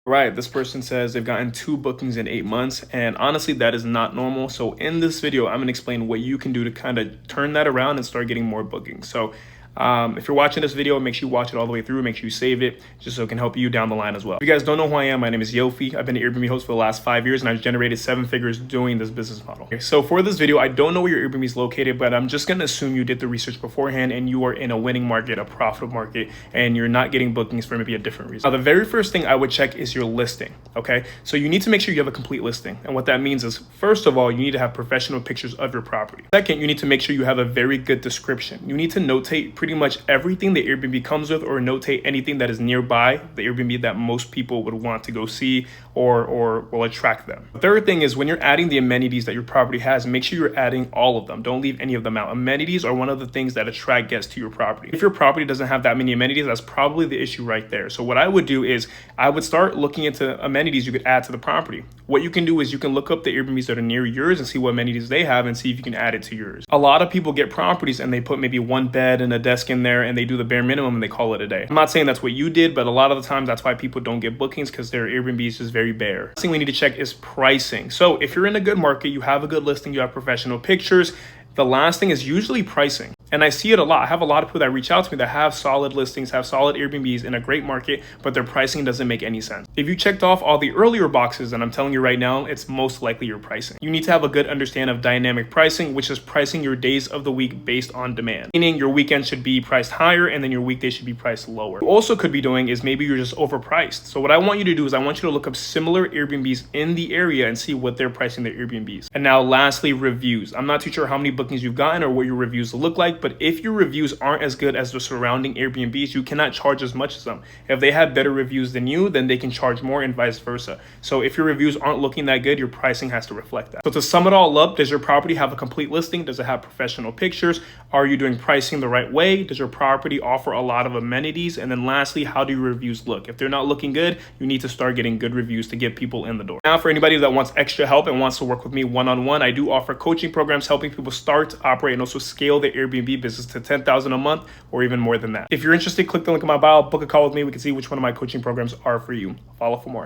Right, this person says they've gotten 2 bookings in 8 months, and honestly, that is not normal. So in this video, I'm gonna explain what you can do to kind of turn that around and start getting more bookings. So if you're watching this video, make sure you watch it all the way through. Make sure you save it just so it can help you down the line as well. If you guys don't know who I am, my name is Yofi. I've been an Airbnb host for the last 5 years, and I've generated 7 figures doing this business model. Okay, so for this video, I don't know where your Airbnb is located, but I'm just gonna assume you did the research beforehand and you are in a winning market, a profitable market, and you're not getting bookings for maybe a different reason. Now, the very first thing I would check is your listing, okay? So you need to make sure you have a complete listing. And what that means is, first of all, you need to have professional pictures of your property. Second, you need to make sure you have a very good description. You need to notate pretty much everything the Airbnb comes with, or notate anything that is nearby the Airbnb that most people would want to go see or will attract them. The third thing is, when you're adding the amenities that your property has, make sure you're adding all of them. Don't leave any of them out. Amenities are one of the things that attract guests to your property. If your property doesn't have that many amenities, that's probably the issue right there. So what I would do is I would start looking into amenities you could add to the property. What you can do is you can look up the Airbnbs that are near yours and see what amenities they have and see if you can add it to yours. A lot of people get properties and they put maybe one bed and a desk in there and they do the bare minimum and they call it a day. I'm not saying that's what you did, but a lot of the times that's why people don't get bookings, because their Airbnb is just very bare. The thing we need to check is pricing. So if you're in a good market, you have a good listing, you have professional pictures, the last thing is usually pricing. And I see it a lot. I have a lot of people that reach out to me that have solid listings, have solid Airbnbs in a great market, but their pricing doesn't make any sense. If you checked off all the earlier boxes, and I'm telling you right now, it's most likely your pricing. You need to have a good understanding of dynamic pricing, which is pricing your days of the week based on demand. Meaning your weekend should be priced higher and then your weekdays should be priced lower. What you also could be doing is maybe you're just overpriced. So what I want you to do is I want you to look up similar Airbnbs in the area and see what they're pricing their Airbnbs. And now lastly, reviews. I'm not too sure how many bookings you've gotten or what your reviews look like, but if your reviews aren't as good as the surrounding Airbnbs, you cannot charge as much as them. If they have better reviews than you, then they can charge more and vice versa. So if your reviews aren't looking that good, your pricing has to reflect that. So to sum it all up, does your property have a complete listing? Does it have professional pictures? Are you doing pricing the right way? Does your property offer a lot of amenities? And then lastly, how do your reviews look? If they're not looking good, you need to start getting good reviews to get people in the door. Now, for anybody that wants extra help and wants to work with me one-on-one, I do offer coaching programs helping people start, operate, and also scale their Airbnb business to 10,000 a month or even more than that. If you're interested, click the link in my bio, book a call with me. We can see which one of my coaching programs are for you. Follow for more.